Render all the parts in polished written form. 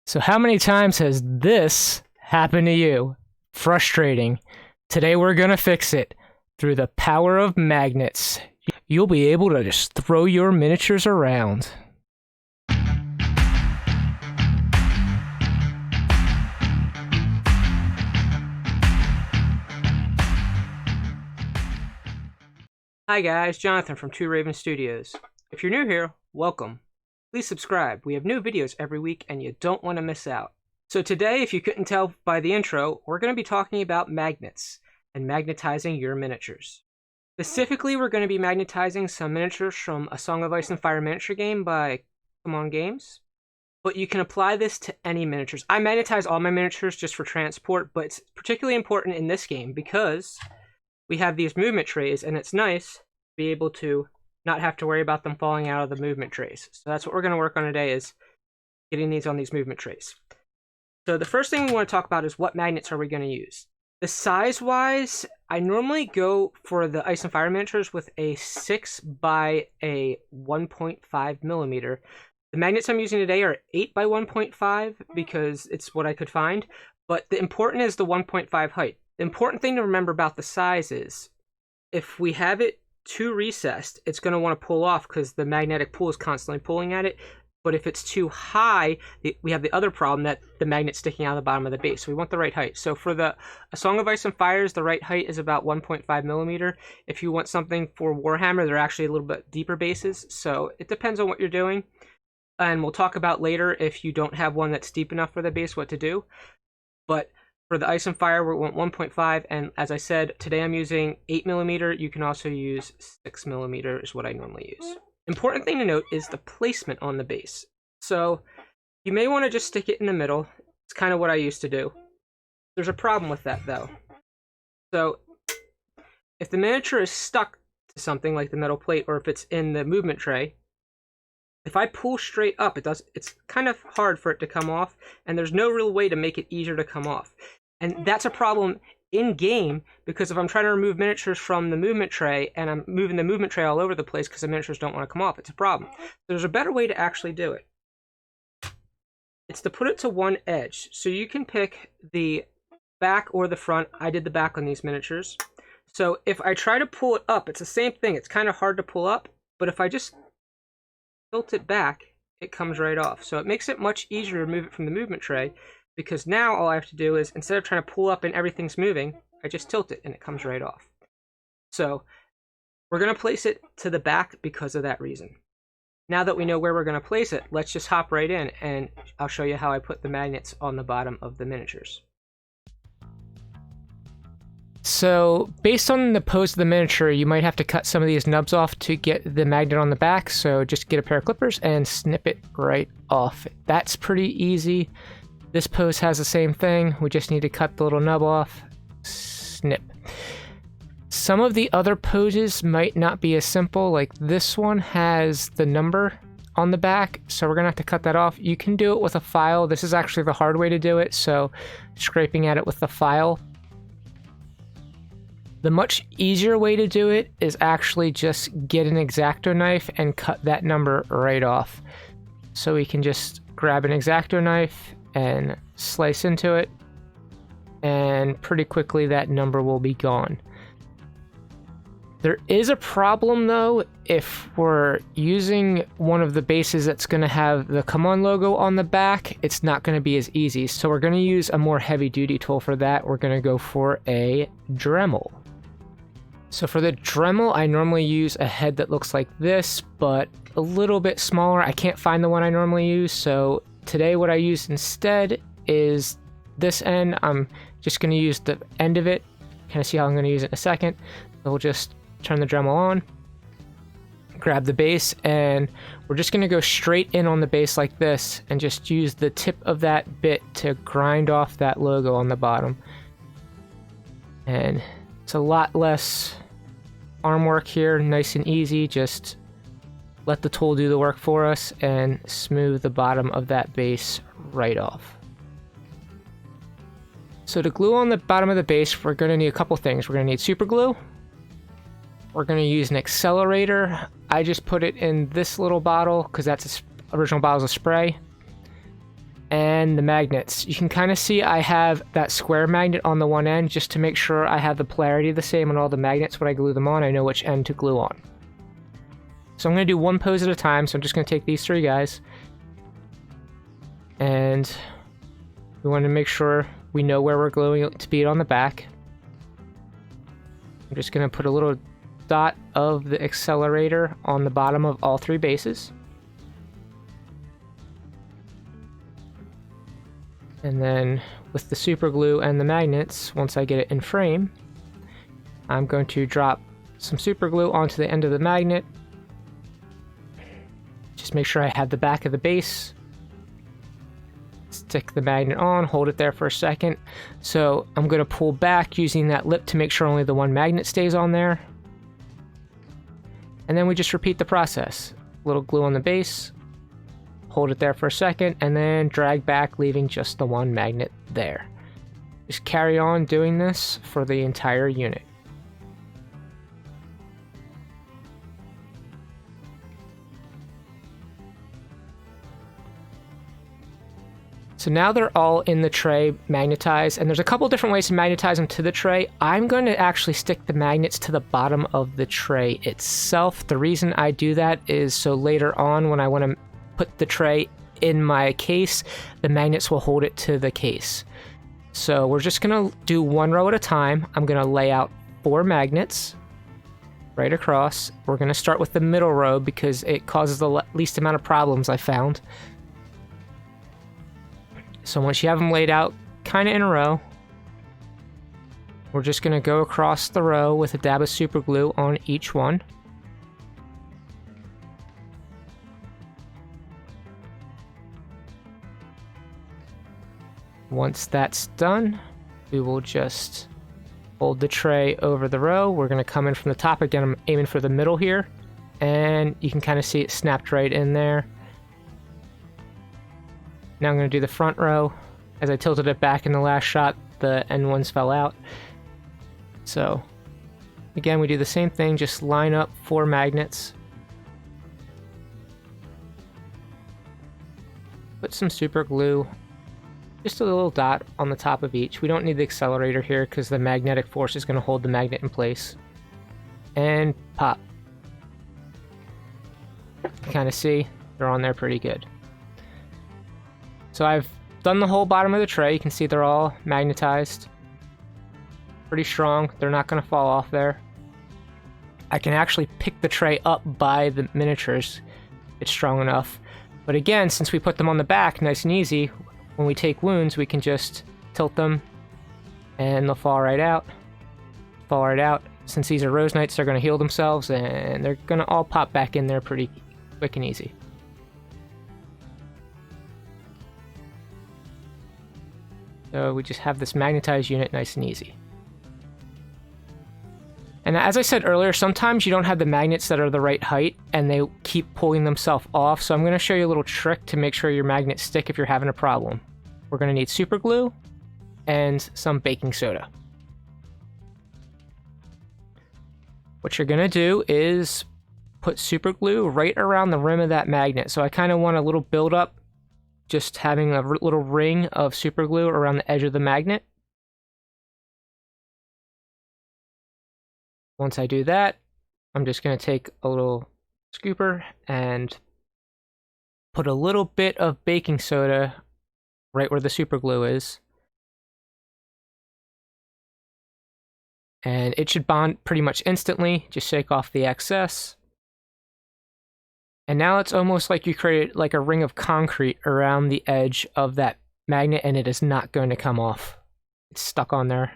So how many times has this happened to you? Frustrating. Today we're gonna fix it through the power of magnets. You'll be able to just throw your miniatures around. Hi guys, Jonathan from Two Raven Studios. If you're new here, welcome. Please subscribe. We have new videos every week and you don't want to miss out. So today, if you couldn't tell by the intro, we're going to be talking about magnets and magnetizing your miniatures. Specifically, we're going to be magnetizing some miniatures from a Song of Ice and Fire miniature game by CMON Games. But you can apply this to any miniatures. I magnetize all my miniatures just for transport, but it's particularly important in this game because we have these movement trays and it's nice to be able to not have to worry about them falling out of the movement trays. So that's what we're going to work on today, is getting these on these movement trays. So the first thing we want to talk about is what magnets are we going to use. The size-wise, I normally go for the Ice and Fire miniatures with a 6 by a 1.5 millimeter. The magnets I'm using today are 8 by 1.5 because it's what I could find, but the important is the 1.5 height. The important thing to remember about the size is if we have it too recessed, it's going to want to pull off because the magnetic pull is constantly pulling at it. But if it's too high, we have the other problem that the magnet's sticking out of the bottom of the base. So we want the right height. So for a Song of Ice and Fires, the right height is about 1.5 millimeter. If you want something for Warhammer, they're actually a little bit deeper bases. So it depends on what you're doing. And we'll talk about later if you don't have one that's deep enough for the base, what to do. But for the Ice and Fire, we want 1.5, and as I said, today I'm using 8 millimeter. You can also use 6 millimeter is what I normally use. Important thing to note is the placement on the base. So you may want to just stick it in the middle. It's kind of what I used to do. There's a problem with that though. So if the miniature is stuck to something like the metal plate, or if it's in the movement tray, if I pull straight up, it's kind of hard for it to come off, and there's no real way to make it easier to come off. And that's a problem in game, because if I'm trying to remove miniatures from the movement tray and I'm moving the movement tray all over the place because the miniatures don't want to come off, it's a problem. So there's a better way to actually do it. It's to put it to one edge. So you can pick the back or the front. I did the back on these miniatures. So if I try to pull it up, it's the same thing. It's kind of hard to pull up, but if I just tilt it back, it comes right off. So it makes it much easier to remove it from the movement tray, because now all I have to do is, instead of trying to pull up and everything's moving, I just tilt it and it comes right off. So we're going to place it to the back because of that reason. Now that we know where we're going to place it, let's just hop right in and I'll show you how I put the magnets on the bottom of the miniatures. So based on the pose of the miniature, you might have to cut some of these nubs off to get the magnet on the back. So just get a pair of clippers and snip it right off. That's pretty easy. This pose has the same thing. We just need to cut the little nub off, snip. Some of the other poses might not be as simple. Like this one has the number on the back, so we're gonna have to cut that off. You can do it with a file. This is actually the hard way to do it, so scraping at it with the file. The much easier way to do it is actually just get an X-Acto knife and cut that number right off. So we can just grab an X-Acto knife and slice into it, and pretty quickly that number will be gone. There is a problem though if we're using one of the bases that's going to have the CMON logo on the back. It's not going to be as easy, so we're going to use a more heavy duty tool for that. We're going to go for a Dremel. So for the Dremel, I normally use a head that looks like this, but a little bit smaller. I can't find the one I normally use, so today what I use instead is this end. I'm just going to use the end of it. Kind of see how I'm going to use it in a second. So we'll just turn the Dremel on, grab the base, and we're just going to go straight in on the base like this and just use the tip of that bit to grind off that logo on the bottom. And it's a lot less arm work here, nice and easy. Just let the tool do the work for us and smooth the bottom of that base right off. So to glue on the bottom of the base, we're going to need a couple things. We're going to need super glue. We're going to use an accelerator. I just put it in this little bottle because that's original bottles of spray. and the magnets. You can kind of see I have that square magnet on the one end just to make sure I have the polarity the same on all the magnets. When I glue them on, I know which end to glue on. So I'm going to do one pose at a time, so I'm just going to take these 3 guys. And we want to make sure we know where we're gluing to be on the back. I'm just going to put a little dot of the accelerator on the bottom of all 3 bases. And then with the super glue and the magnets, once I get it in frame, I'm going to drop some super glue onto the end of the magnet. Just make sure I have the back of the base. Stick the magnet on, hold it there for a second. So I'm going to pull back using that lip to make sure only the one magnet stays on there. And then we just repeat the process. A little glue on the base, hold it there for a second, and then drag back, leaving just the one magnet there. Just carry on doing this for the entire unit. So now they're all in the tray magnetized, and there's a couple different ways to magnetize them to the tray. I'm going to actually stick the magnets to the bottom of the tray itself. The reason I do that is so later on when I want to put the tray in my case, the magnets will hold it to the case. So we're just going to do one row at a time. I'm going to lay out 4 magnets right across. We're going to start with the middle row because it causes the least amount of problems I found. So once you have them laid out kind of in a row, we're just going to go across the row with a dab of super glue on each one. Once that's done, we will just hold the tray over the row. We're going to come in from the top. Again, I'm aiming for the middle here, and you can kind of see it snapped right in there. Now I'm going to do the front row. As I tilted it back in the last shot, the end ones fell out. So, again, we do the same thing, just line up 4 magnets. Put some super glue, just a little dot on the top of each. We don't need the accelerator here because the magnetic force is going to hold the magnet in place. And pop. You kind of see, they're on there pretty good. So I've done the whole bottom of the tray. You can see they're all magnetized. Pretty strong. They're not going to fall off there. I can actually pick the tray up by the miniatures. It's strong enough. But again, since we put them on the back, nice and easy, when we take wounds, we can just tilt them and they'll fall right out. Fall right out. Since these are rose knights, they're going to heal themselves and they're going to all pop back in there pretty quick and easy. So we just have this magnetized unit nice and easy. And as I said earlier, sometimes you don't have the magnets that are the right height and they keep pulling themselves off. So I'm going to show you a little trick to make sure your magnets stick if you're having a problem. We're going to need super glue and some baking soda. What you're going to do is put super glue right around the rim of that magnet. So I kind of want a little build up, just having a little ring of super glue around the edge of the magnet. Once I do that, I'm just going to take a little scooper and put a little bit of baking soda right where the super glue is. And it should bond pretty much instantly. Just shake off the excess. And now it's almost like you created like a ring of concrete around the edge of that magnet, and it is not going to come off. It's stuck on there.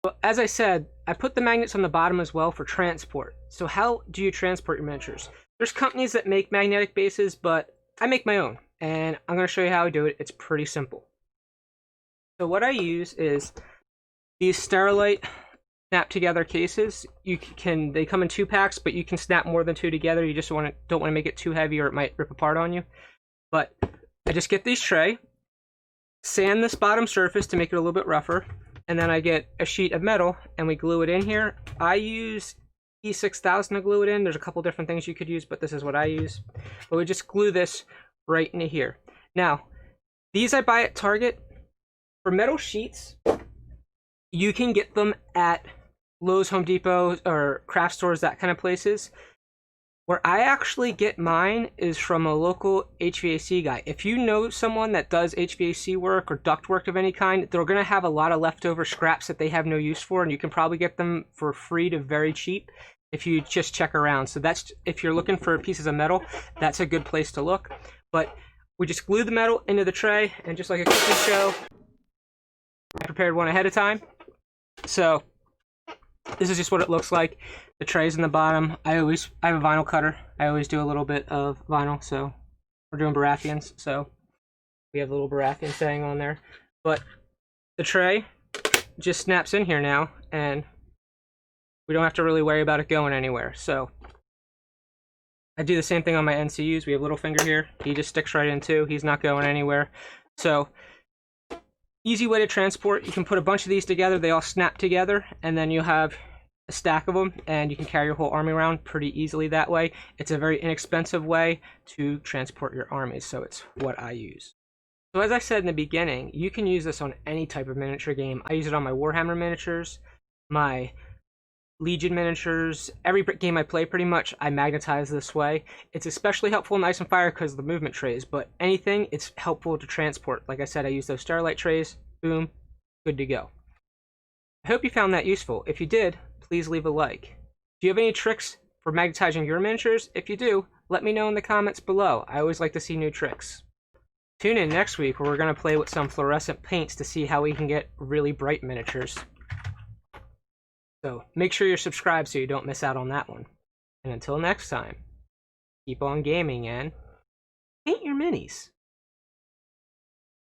Well, as I said, I put the magnets on the bottom as well for transport. So how do you transport your miniatures? There's companies that make magnetic bases, but I make my own. And I'm going to show you how I do it. It's pretty simple. So what I use is these Sterilite snap together cases. They come in 2 packs, but you can snap more than 2 together. You just don't want to make it too heavy or it might rip apart on you. But I just get these tray, sand this bottom surface to make it a little bit rougher, and then I get a sheet of metal and we glue it in here. I use E6000 to glue it in. There's a couple different things you could use, but this is what I use. But we just glue this right into here. Now, these I buy at Target. For metal sheets, you can get them at Lowe's, Home Depot, or craft stores, that kind of places. Where I actually get mine is from a local HVAC guy. If you know someone that does HVAC work or duct work of any kind, they're going to have a lot of leftover scraps that they have no use for, and you can probably get them for free to very cheap if you just check around. So that's, if you're looking for pieces of metal, that's a good place to look. But we just glue the metal into the tray, and just like a cooking show, I prepared one ahead of time. So this is just what it looks like. The tray's in the bottom. I have a vinyl cutter. I always do a little bit of vinyl, so we're doing Baratheons, so we have a little Baratheon saying on there. But the tray just snaps in here now, and we don't have to really worry about it going anywhere. So I do the same thing on my NCUs. We have little finger here. He just sticks right in too. He's not going anywhere. So easy way to transport. You can put a bunch of these together. They all snap together, and then you have a stack of them, and you can carry your whole army around pretty easily that way. It's a very inexpensive way to transport your armies, so it's what I use. So as I said in the beginning, you can use this on any type of miniature game. I use it on my Warhammer miniatures, my Legion miniatures. Every game I play pretty much, I magnetize this way. It's especially helpful in Ice and Fire because of the movement trays, but anything, it's helpful to transport. Like I said, I use those Starlight trays. Boom, good to go. I hope you found that useful. If you did, please leave a like. Do you have any tricks for magnetizing your miniatures? If you do, let me know in the comments below. I always like to see new tricks. Tune in next week where we're going to play with some fluorescent paints to see how we can get really bright miniatures. So make sure you're subscribed so you don't miss out on that one. And until next time, keep on gaming and paint your minis.